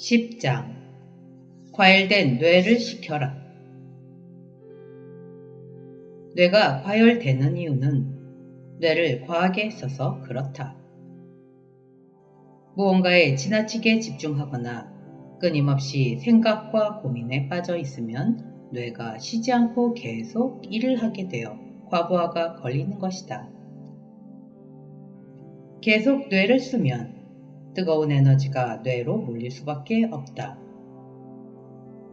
10장 과열된 뇌를 식혀라. 뇌가 과열되는 이유는 뇌를 과하게 써서 그렇다. 무언가에 지나치게 집중하거나 끊임없이 생각과 고민에 빠져 있으면 뇌가 쉬지 않고 계속 일을 하게 되어 과부하가 걸리는 것이다. 계속 뇌를 쓰면 뜨거운 에너지가 뇌로 몰릴 수밖에 없다.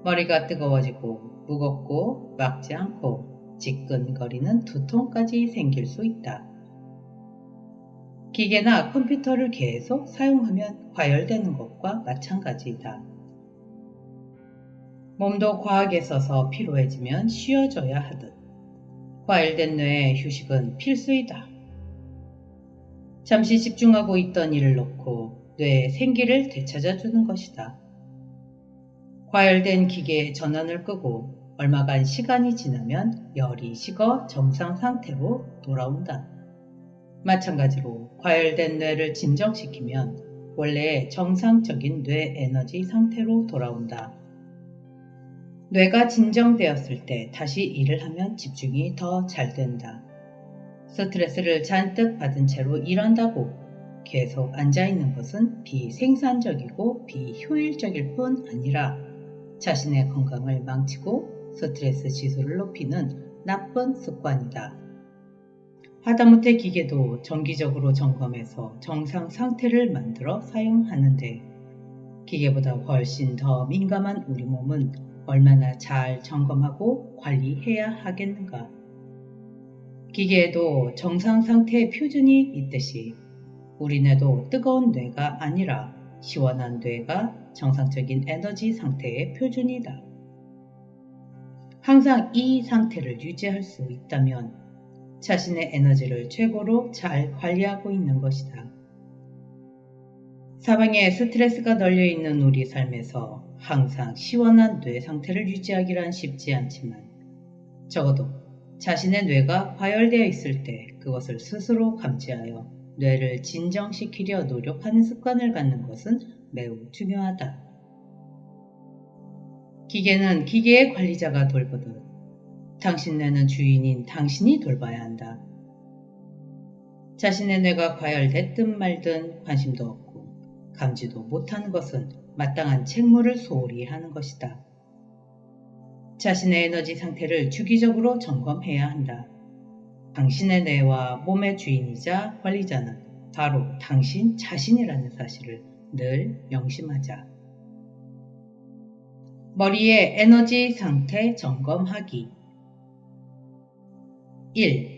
머리가 뜨거워지고 무겁고 막지 않고 지끈거리는 두통까지 생길 수 있다. 기계나 컴퓨터를 계속 사용하면 과열되는 것과 마찬가지이다. 몸도 과하게 써서 피로해지면 쉬어줘야 하듯 과열된 뇌의 휴식은 필수이다. 잠시 집중하고 있던 일을 놓고 뇌의 생기를 되찾아주는 것이다. 과열된 기계의 전원을 끄고 얼마간 시간이 지나면 열이 식어 정상 상태로 돌아온다. 마찬가지로 과열된 뇌를 진정시키면 원래의 정상적인 뇌 에너지 상태로 돌아온다. 뇌가 진정되었을 때 다시 일을 하면 집중이 더 잘 된다. 스트레스를 잔뜩 받은 채로 일한다고 계속 앉아있는 것은 비생산적이고 비효율적일 뿐 아니라 자신의 건강을 망치고 스트레스 지수를 높이는 나쁜 습관이다. 하다못해 기계도 정기적으로 점검해서 정상 상태를 만들어 사용하는데 기계보다 훨씬 더 민감한 우리 몸은 얼마나 잘 점검하고 관리해야 하겠는가. 기계에도 정상 상태의 표준이 있듯이 우리 뇌도 뜨거운 뇌가 아니라 시원한 뇌가 정상적인 에너지 상태의 표준이다. 항상 이 상태를 유지할 수 있다면 자신의 에너지를 최고로 잘 관리하고 있는 것이다. 사방에 스트레스가 널려있는 우리 삶에서 항상 시원한 뇌 상태를 유지하기란 쉽지 않지만 적어도 자신의 뇌가 과열되어 있을 때 그것을 스스로 감지하여 뇌를 진정시키려 노력하는 습관을 갖는 것은 매우 중요하다. 기계는 기계의 관리자가 돌보듯 당신 뇌는 주인인 당신이 돌봐야 한다. 자신의 뇌가 과열됐든 말든 관심도 없고 감지도 못하는 것은 마땅한 책무를 소홀히 하는 것이다. 자신의 에너지 상태를 주기적으로 점검해야 한다. 당신의 뇌와 몸의 주인이자 관리자는 바로 당신 자신이라는 사실을 늘 명심하자. 머리의 에너지 상태 점검하기. 1.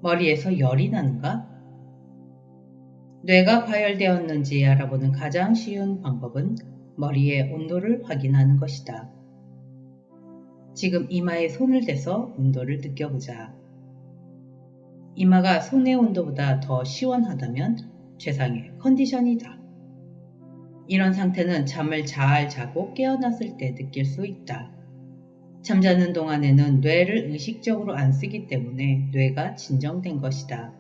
머리에서 열이 나는가? 뇌가 과열되었는지 알아보는 가장 쉬운 방법은 머리의 온도를 확인하는 것이다. 지금 이마에 손을 대서 온도를 느껴보자. 이마가 손의 온도보다 더 시원하다면 최상의 컨디션이다. 이런 상태는 잠을 잘 자고 깨어났을 때 느낄 수 있다. 잠자는 동안에는 뇌를 의식적으로 안 쓰기 때문에 뇌가 진정된 것이다.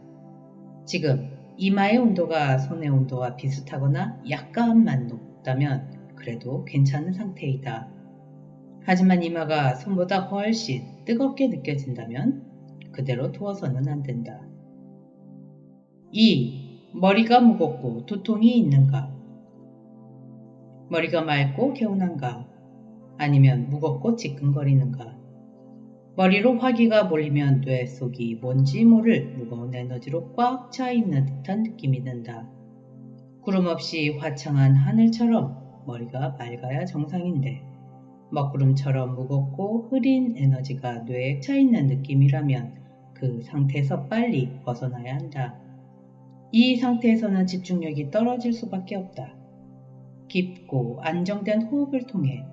지금 이마의 온도가 손의 온도와 비슷하거나 약간만 높다면 그래도 괜찮은 상태이다. 하지만 이마가 손보다 훨씬 뜨겁게 느껴진다면 그대로 두어서는 안 된다. 2. 머리가 무겁고 두통이 있는가? 머리가 맑고 개운한가? 아니면 무겁고 지끈거리는가? 머리로 화기가 몰리면 뇌 속이 뭔지 모를 무거운 에너지로 꽉 차 있는 듯한 느낌이 든다. 구름 없이 화창한 하늘처럼 머리가 맑아야 정상인데 먹구름처럼 무겁고 흐린 에너지가 뇌에 차 있는 느낌이라면 그 상태에서 빨리 벗어나야 한다. 이 상태에서는 집중력이 떨어질 수밖에 없다. 깊고 안정된 호흡을 통해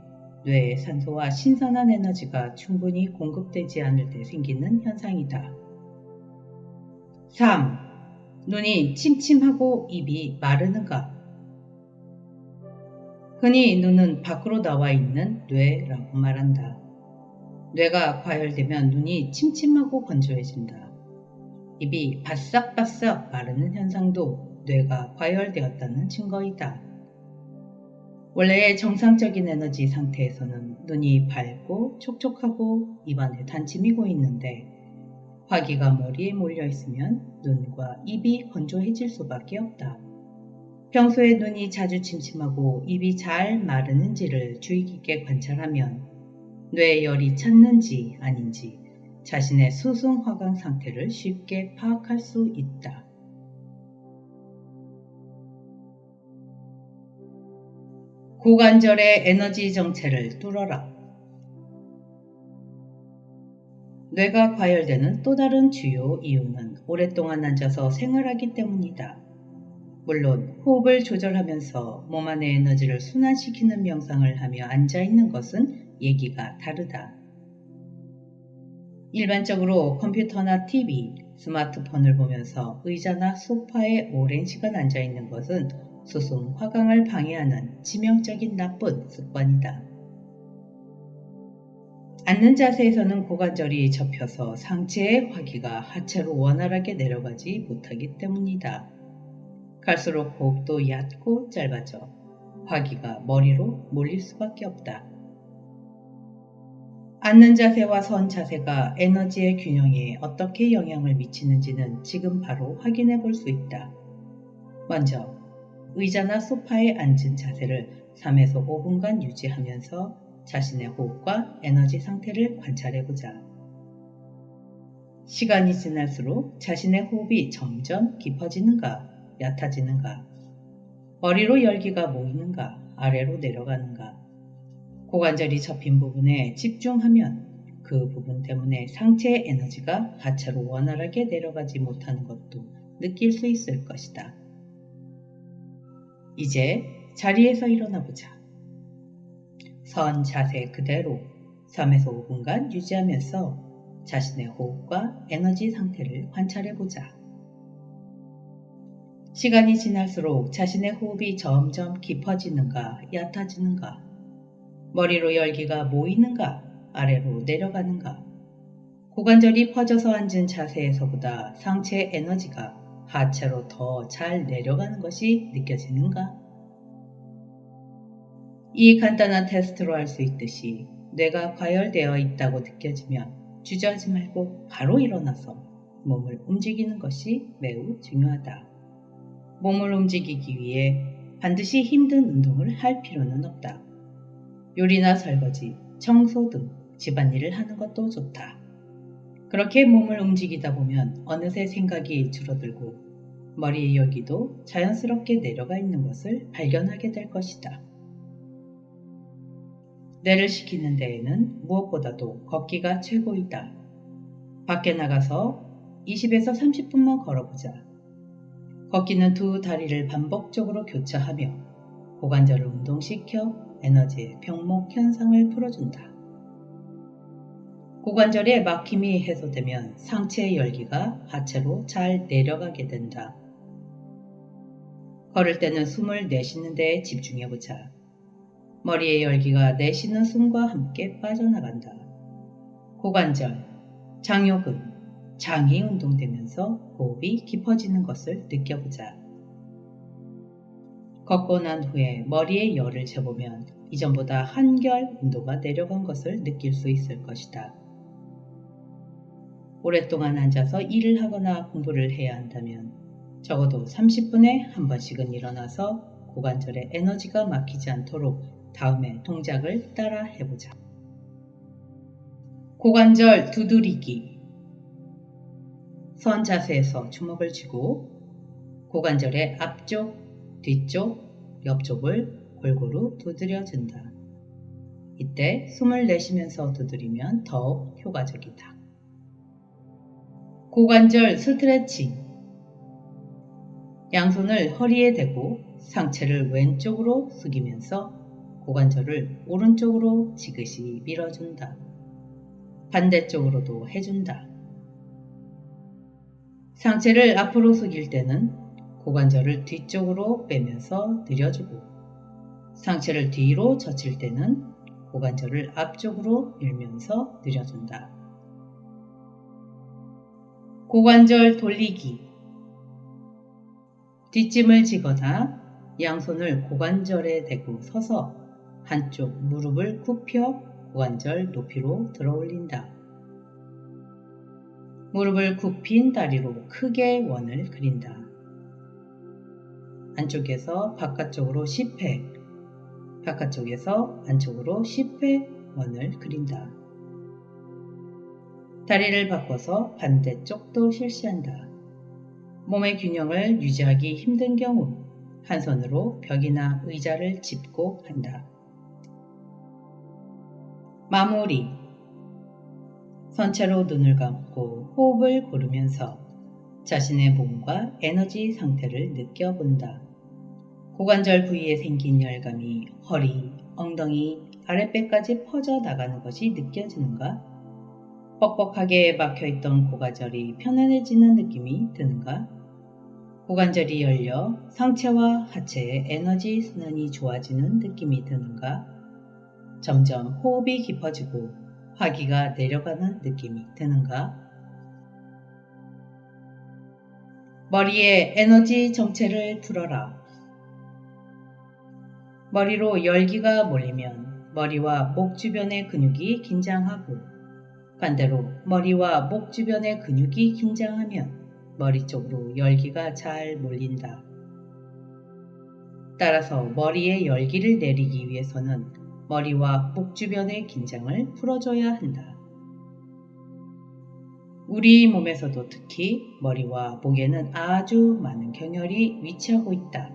뇌에 산소와 신선한 에너지가 충분히 공급되지 않을 때 생기는 현상이다. 3. 눈이 침침하고 입이 마르는가? 흔히 눈은 밖으로 나와 있는 뇌라고 말한다. 뇌가 과열되면 눈이 침침하고 건조해진다. 입이 바싹바싹 마르는 현상도 뇌가 과열되었다는 증거이다. 원래의 정상적인 에너지 상태에서는 눈이 밝고 촉촉하고 입안에 단침이 고이는데 화기가 머리에 몰려 있으면 눈과 입이 건조해질 수밖에 없다. 평소에 눈이 자주 침침하고 입이 잘 마르는지를 주의 깊게 관찰하면 뇌에 열이 찼는지 아닌지 자신의 수승 화강 상태를 쉽게 파악할 수 있다. 고관절의 에너지 정체를 뚫어라. 뇌가 과열되는 또 다른 주요 이유는 오랫동안 앉아서 생활하기 때문이다. 물론 호흡을 조절하면서 몸 안의 에너지를 순환시키는 명상을 하며 앉아있는 것은 얘기가 다르다. 일반적으로 컴퓨터나 TV, 스마트폰을 보면서 의자나 소파에 오랜 시간 앉아있는 것은 수승 화강을 방해하는 치명적인 나쁜 습관이다. 앉는 자세에서는 고관절이 접혀서 상체의 화기가 하체로 원활하게 내려가지 못하기 때문이다. 갈수록 호흡도 얕고 짧아져 화기가 머리로 몰릴 수밖에 없다. 앉는 자세와 선 자세가 에너지의 균형에 어떻게 영향을 미치는지는 지금 바로 확인해 볼 수 있다. 먼저 의자나 소파에 앉은 자세를 3에서 5분간 유지하면서 자신의 호흡과 에너지 상태를 관찰해 보자. 시간이 지날수록 자신의 호흡이 점점 깊어지는가, 얕아지는가, 머리로 열기가 모이는가, 아래로 내려가는가, 고관절이 접힌 부분에 집중하면 그 부분 때문에 상체의 에너지가 하체로 원활하게 내려가지 못하는 것도 느낄 수 있을 것이다. 이제 자리에서 일어나 보자. 선 자세 그대로 3에서 5분간 유지하면서 자신의 호흡과 에너지 상태를 관찰해 보자. 시간이 지날수록 자신의 호흡이 점점 깊어지는가, 얕아지는가, 머리로 열기가 모이는가, 아래로 내려가는가, 고관절이 퍼져서 앉은 자세에서보다 상체의 에너지가 하체로 더 잘 내려가는 것이 느껴지는가? 이 간단한 테스트로 알 수 있듯이 뇌가 과열되어 있다고 느껴지면 주저하지 말고 바로 일어나서 몸을 움직이는 것이 매우 중요하다. 몸을 움직이기 위해 반드시 힘든 운동을 할 필요는 없다. 요리나 설거지, 청소 등 집안일을 하는 것도 좋다. 그렇게 몸을 움직이다 보면 어느새 생각이 줄어들고 머리의 열기도 자연스럽게 내려가 있는 것을 발견하게 될 것이다. 뇌를 식히는 데에는 무엇보다도 걷기가 최고이다. 밖에 나가서 20에서 30분만 걸어보자. 걷기는 두 다리를 반복적으로 교차하며 고관절을 운동시켜 에너지의 병목 현상을 풀어준다. 고관절의 막힘이 해소되면 상체의 열기가 하체로 잘 내려가게 된다. 걸을 때는 숨을 내쉬는 데에 집중해보자. 머리의 열기가 내쉬는 숨과 함께 빠져나간다. 고관절, 장요근, 장이 운동되면서 호흡이 깊어지는 것을 느껴보자. 걷고 난 후에 머리의 열을 재보면 이전보다 한결 온도가 내려간 것을 느낄 수 있을 것이다. 오랫동안 앉아서 일을 하거나 공부를 해야 한다면 적어도 30분에 한 번씩은 일어나서 고관절에 에너지가 막히지 않도록 다음의 동작을 따라 해보자. 고관절 두드리기. 선 자세에서 주먹을 쥐고 고관절의 앞쪽, 뒤쪽, 옆쪽을 골고루 두드려준다. 이때 숨을 내쉬면서 두드리면 더욱 효과적이다. 고관절 스트레칭. 양손을 허리에 대고 상체를 왼쪽으로 숙이면서 고관절을 오른쪽으로 지그시 밀어준다. 반대쪽으로도 해준다. 상체를 앞으로 숙일 때는 고관절을 뒤쪽으로 빼면서 늘려주고 상체를 뒤로 젖힐 때는 고관절을 앞쪽으로 밀면서 늘려준다. 고관절 돌리기. 뒷짐을 지거나 양손을 고관절에 대고 서서 한쪽 무릎을 굽혀 고관절 높이로 들어 올린다. 무릎을 굽힌 다리로 크게 원을 그린다. 안쪽에서 바깥쪽으로 10회, 바깥쪽에서 안쪽으로 10회 원을 그린다. 다리를 바꿔서 반대쪽도 실시한다. 몸의 균형을 유지하기 힘든 경우 한 손으로 벽이나 의자를 짚고 한다. 마무리. 선체로 눈을 감고 호흡을 고르면서 자신의 몸과 에너지 상태를 느껴본다. 고관절 부위에 생긴 열감이 허리, 엉덩이, 아랫배까지 퍼져 나가는 것이 느껴지는가? 뻑뻑하게 막혀있던 고관절이 편안해지는 느낌이 드는가? 고관절이 열려 상체와 하체의 에너지 순환이 좋아지는 느낌이 드는가? 점점 호흡이 깊어지고 화기가 내려가는 느낌이 드는가? 머리에 에너지 정체를 풀어라. 머리로 열기가 몰리면 머리와 목 주변의 근육이 긴장하고 반대로 머리와 목 주변의 근육이 긴장하면 머리 쪽으로 열기가 잘 몰린다. 따라서 머리에 열기를 내리기 위해서는 머리와 목 주변의 긴장을 풀어줘야 한다. 우리 몸에서도 특히 머리와 목에는 아주 많은 경혈이 위치하고 있다.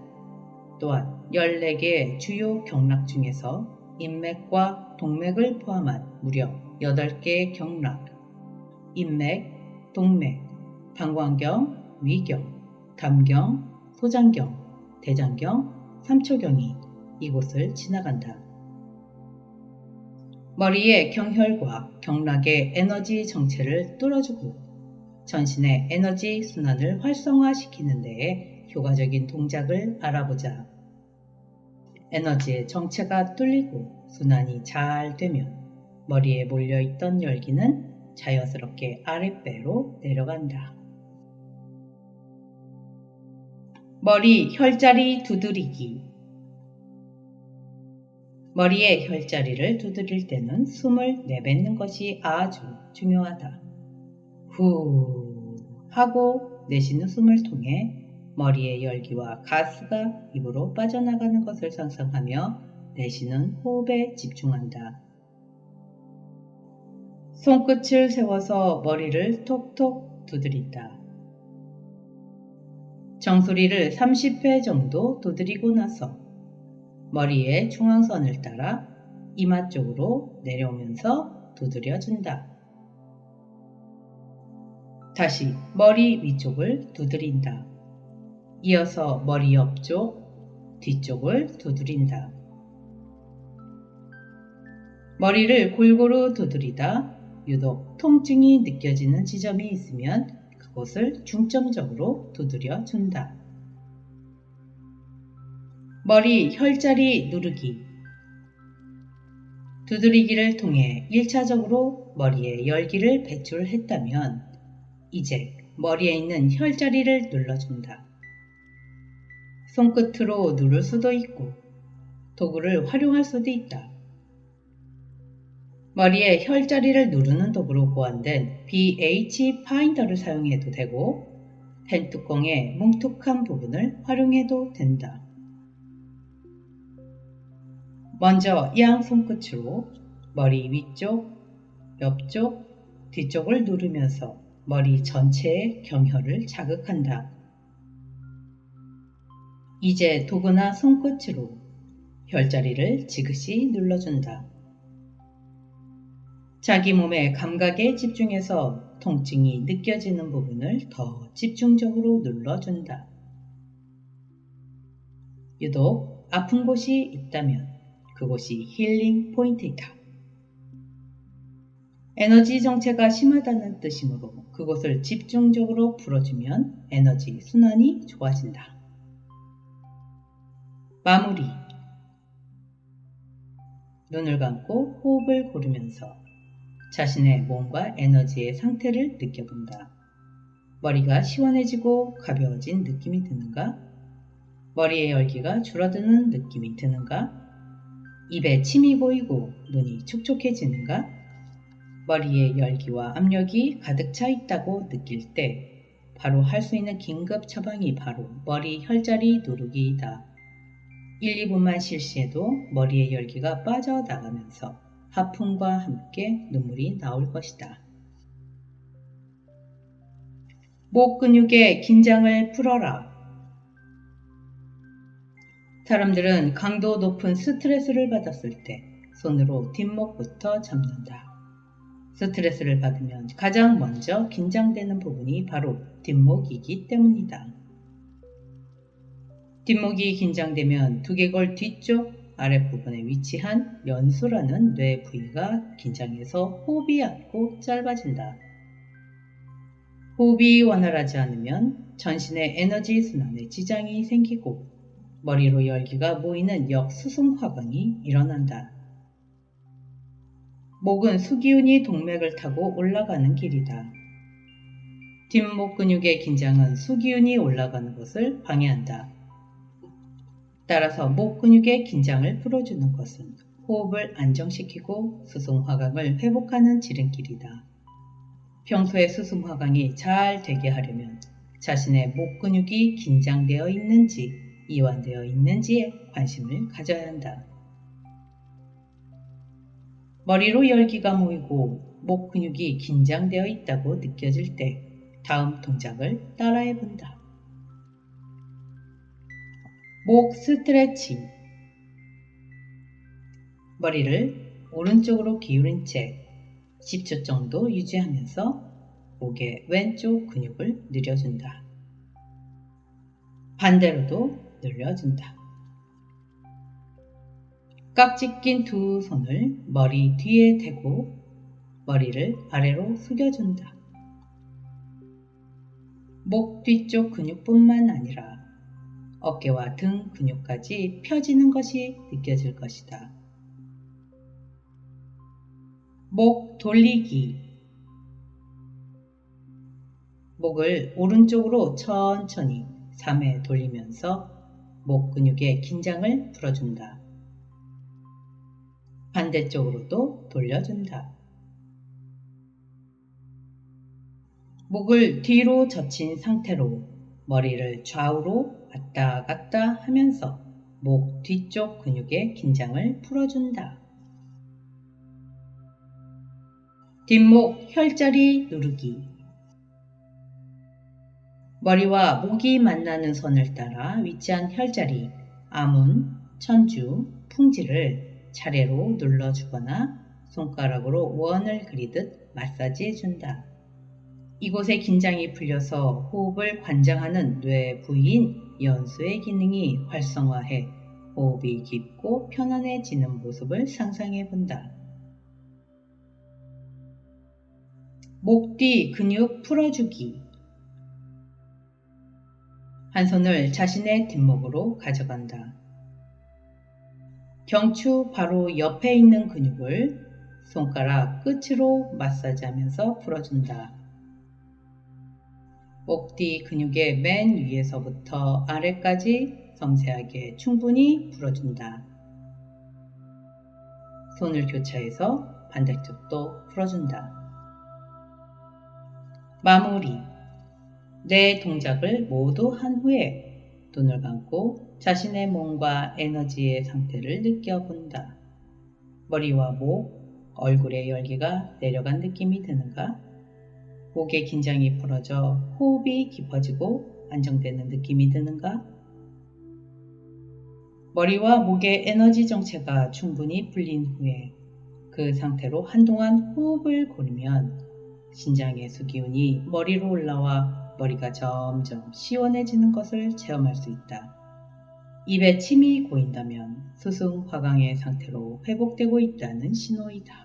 또한 14개의 주요 경락 중에서 인맥과 동맥을 포함한 무려 8개의 경락, 인맥, 동맥, 방광경, 위경, 담경, 소장경, 대장경, 삼초경이 이곳을 지나간다. 머리의 경혈과 경락의 에너지 정체를 뚫어주고 전신의 에너지 순환을 활성화시키는 데에 효과적인 동작을 알아보자. 에너지의 정체가 뚫리고 순환이 잘 되면 머리에 몰려있던 열기는 자연스럽게 아랫배로 내려간다. 머리 혈자리 두드리기. 머리의 혈자리를 두드릴 때는 숨을 내뱉는 것이 아주 중요하다. 후 하고 내쉬는 숨을 통해 머리의 열기와 가스가 입으로 빠져나가는 것을 상상하며 내쉬는 호흡에 집중한다. 손끝을 세워서 머리를 톡톡 두드린다. 정수리를 30회 정도 두드리고 나서 머리의 중앙선을 따라 이마 쪽으로 내려오면서 두드려준다. 다시 머리 위쪽을 두드린다. 이어서 머리 옆쪽, 뒤쪽을 두드린다. 머리를 골고루 두드리다 유독 통증이 느껴지는 지점이 있으면 그곳을 중점적으로 두드려 준다. 머리 혈자리 누르기. 두드리기를 통해 1차적으로 머리에 열기를 배출했다면 이제 머리에 있는 혈자리를 눌러준다. 손끝으로 누를 수도 있고 도구를 활용할 수도 있다. 머리에 혈자리를 누르는 도구로 고안된 BH 파인더를 사용해도 되고 펜뚜껑의 뭉툭한 부분을 활용해도 된다. 먼저 양 손끝으로 머리 위쪽, 옆쪽, 뒤쪽을 누르면서 머리 전체의 경혈을 자극한다. 이제 도구나 손끝으로 혈자리를 지그시 눌러준다. 자기 몸의 감각에 집중해서 통증이 느껴지는 부분을 더 집중적으로 눌러준다. 유독 아픈 곳이 있다면 그곳이 힐링 포인트이다. 에너지 정체가 심하다는 뜻이므로 그곳을 집중적으로 풀어주면 에너지 순환이 좋아진다. 마무리. 눈을 감고 호흡을 고르면서 자신의 몸과 에너지의 상태를 느껴본다. 머리가 시원해지고 가벼워진 느낌이 드는가? 머리의 열기가 줄어드는 느낌이 드는가? 입에 침이 고이고 눈이 촉촉해지는가? 머리에 열기와 압력이 가득 차 있다고 느낄 때 바로 할 수 있는 긴급 처방이 바로 머리 혈자리 누르기이다. 1, 2분만 실시해도 머리의 열기가 빠져나가면서 하품과 함께 눈물이 나올 것이다. 목 근육의 긴장을 풀어라. 사람들은 강도 높은 스트레스를 받았을 때 손으로 뒷목부터 잡는다. 스트레스를 받으면 가장 먼저 긴장되는 부분이 바로 뒷목이기 때문이다. 뒷목이 긴장되면 두개골 뒤쪽 아랫부분에 위치한 연수라는 뇌 부위가 긴장해서 호흡이 얕고 짧아진다. 호흡이 원활하지 않으면 전신의 에너지 순환에 지장이 생기고 머리로 열기가 모이는 역수승화광이 일어난다. 목은 수기운이 동맥을 타고 올라가는 길이다. 뒷목 근육의 긴장은 수기운이 올라가는 것을 방해한다. 따라서 목 근육의 긴장을 풀어주는 것은 호흡을 안정시키고 수승화광을 회복하는 지름길이다. 평소에 수승화광이 잘 되게 하려면 자신의 목 근육이 긴장되어 있는지 이완되어 있는지에 관심을 가져야 한다. 머리로 열기가 모이고 목 근육이 긴장되어 있다고 느껴질 때 다음 동작을 따라해 본다. 목 스트레칭. 머리를 오른쪽으로 기울인 채 10초 정도 유지하면서 목의 왼쪽 근육을 늘려준다. 반대로도 늘려준다. 깍지 낀 두 손을 머리 뒤에 대고 머리를 아래로 숙여준다. 목 뒤쪽 근육뿐만 아니라 어깨와 등 근육까지 펴지는 것이 느껴질 것이다. 목 돌리기. 목을 오른쪽으로 천천히 3회 돌리면서 목 근육의 긴장을 풀어준다. 반대쪽으로도 돌려준다. 목을 뒤로 젖힌 상태로 머리를 좌우로 왔다 갔다 하면서 목 뒤쪽 근육의 긴장을 풀어준다. 뒷목 혈자리 누르기. 머리와 목이 만나는 선을 따라 위치한 혈자리, 아문, 천주, 풍지를 차례로 눌러주거나 손가락으로 원을 그리듯 마사지해준다. 이곳의 긴장이 풀려서 호흡을 관장하는 뇌 부위인 연수의 기능이 활성화해 호흡이 깊고 편안해지는 모습을 상상해 본다. 목 뒤 근육 풀어주기. 한 손을 자신의 뒷목으로 가져간다. 경추 바로 옆에 있는 근육을 손가락 끝으로 마사지하면서 풀어준다. 목 뒤 근육의 맨 위에서부터 아래까지 섬세하게 충분히 풀어준다. 손을 교차해서 반대쪽도 풀어준다. 마무리. 네 동작을 모두 한 후에 눈을 감고 자신의 몸과 에너지의 상태를 느껴본다. 머리와 목, 얼굴의 열기가 내려간 느낌이 드는가? 목의 긴장이 풀어져 호흡이 깊어지고 안정되는 느낌이 드는가? 머리와 목의 에너지 정체가 충분히 풀린 후에 그 상태로 한동안 호흡을 고르면 신장의 수기운이 머리로 올라와 머리가 점점 시원해지는 것을 체험할 수 있다. 입에 침이 고인다면 수승화강의 상태로 회복되고 있다는 신호이다.